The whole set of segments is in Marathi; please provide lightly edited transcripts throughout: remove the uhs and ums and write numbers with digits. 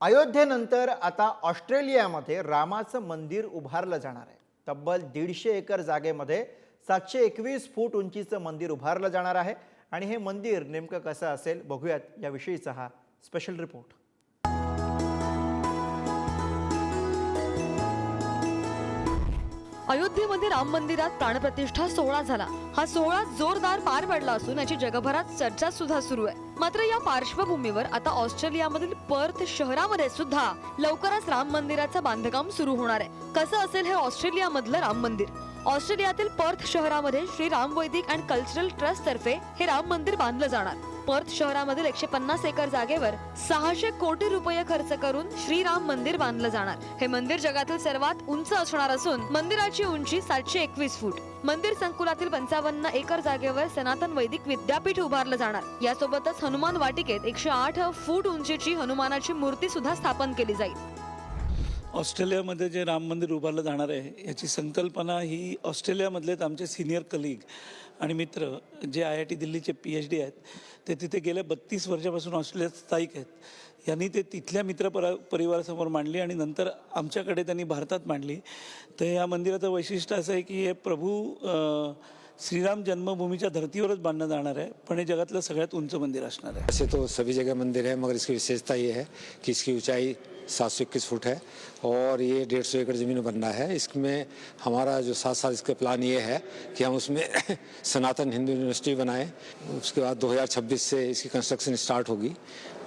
अयोध्येनंतर आता ऑस्ट्रेलियामध्ये रामाचं मंदिर उभारलं जाणार आहे। तब्बल 150 एकर जागेमध्ये 721 फूट उंचीचं मंदिर उभारलं जाणार आहे आणि हे मंदिर नेमकं कसं असेल बघूयात याविषयीचा हा स्पेशल रिपोर्ट। अयोध्येमध्ये राम मंदिरात प्राणप्रतिष्ठा सोहळा झाला। हा सोहळा जोरदार पार पडला असून याची जगभरात चर्चा सुद्धा सुरू आहे। मात्र या पार्श्वभूमीवर आता ऑस्ट्रेलियामधील पर्थ शहरामध्ये सुद्धा लवकरच राम मंदिराचं बांधकाम सुरू होणार आहे। कसं असेल हे ऑस्ट्रेलियामधलं राम मंदिर? ऑस्ट्रेलियातील पर्थ शहरामध्ये श्री राम वैदिक अँड कल्चरल ट्रस्ट तर्फे हे राम मंदिर बांधलं जाणार। पर्थ शहरामधील 150 एकर जागेवर 600 कोटी रुपये खर्च करून श्रीराम मंदिर बांधलं जाणार। हे मंदिर जगातील सर्वात उंच असणार असून मंदिराची उंची 721 फूट। मंदिर संकुलातील 55 एकर जागेवर सनातन वैदिक विद्यापीठ उभारलं जाणार। यासोबतच हनुमान वाटिकेत 108 फूट उंचीची हनुमानाची मूर्ती सुद्धा स्थापन केली जाईल। ऑस्ट्रेलियामध्ये जे राम मंदिर उभारलं जाणार आहे याची संकल्पना ही ऑस्ट्रेलियामधलेच आमचे सिनियर कलीग आणि मित्र जे IIT दिल्लीचे PhD आहेत ते तिथे गेल्या 32 वर्षापासून ऑस्ट्रेलियात स्थायिक आहेत। यांनी ते तिथल्या परिवारासमोर मांडली आणि नंतर आमच्याकडे त्यांनी भारतात मांडली। तर या मंदिराचं वैशिष्ट्य असं आहे की हे प्रभू श्रीराम जन्मभूमीच्या धर्तीवरच बांधलं जाणार आहे, पण हे जगातलं सगळ्यात उंच मंदिर असणार आहे। वैसे तो सभी जगह मंदिर है, मगर इसकी विशेषता ये है कि इसकी ऊंचाई 721 फुट है और ये 150 एकड़ ज़मीन में बनना है। इसमें हमारा जो 7 साल इसका प्लान ये है कि हम उसमें सनातन हिंदू यूनिवर्सिटी बनाएं। उसके बाद 2026 से इसकी कंस्ट्रक्शन स्टार्ट होगी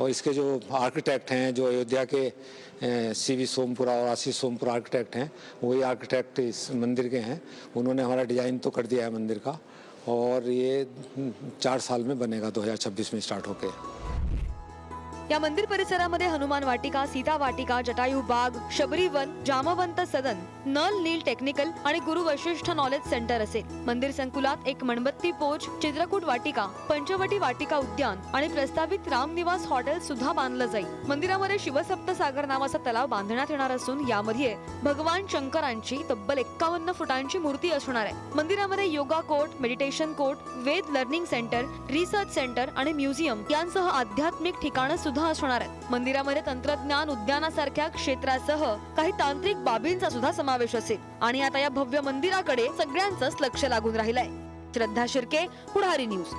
और इसके जो आर्किटेक्ट हैं, जो अयोध्या के CV सोमपुरा और आशीष सोमपुरा आर्किटेक्ट हैं, वही आर्किटेक्ट इस मंदिर के हैं। उन्होंने हमारा डिज़ाइन तो कर दिया है मंदिर का और ये 4 साल में बनेगा, 2026 में स्टार्ट होकर। या मंदिर परिसरामध्ये हनुमान वाटिका, सीता वाटिका, जटायू बाग, शबरी वन, जामवंत सदन, नल नील टेक्निकल आणि गुरु वशिष्ठ नॉलेज सेंटर असेल। मंदिर संकुलात एक मेणबत्ती पोच, चित्रकूट वाटिका, पंचवटी वाटिका उद्यान आणि प्रस्तावित रामनिवास हॉटेल सुद्धा बांधलं जाईल। मंदिरामध्ये शिवसप्तसागर नावाचा तलाव बांधण्यात येणार असून यामध्ये भगवान शंकरांची तब्बल 51 फुटांची मूर्ती असणार आहे। मंदिरामध्ये योगा कोर्ट, मेडिटेशन कोर्ट, वेद लर्निंग सेंटर, रिसर्च सेंटर आणि म्युझियम यांसह आध्यात्मिक ठिकाणं सुद्धा असणार आहेत। मंदिरामध्ये तंत्रज्ञान उद्यानासारख्या क्षेत्रासह काही तांत्रिक बाबींचा सुद्धा समावेश असेल आणि आता या भव्य मंदिराकडे सगळ्यांचंच लक्ष लागून राहिलंय। श्रद्धा शिर्के, पुढारी न्यूज।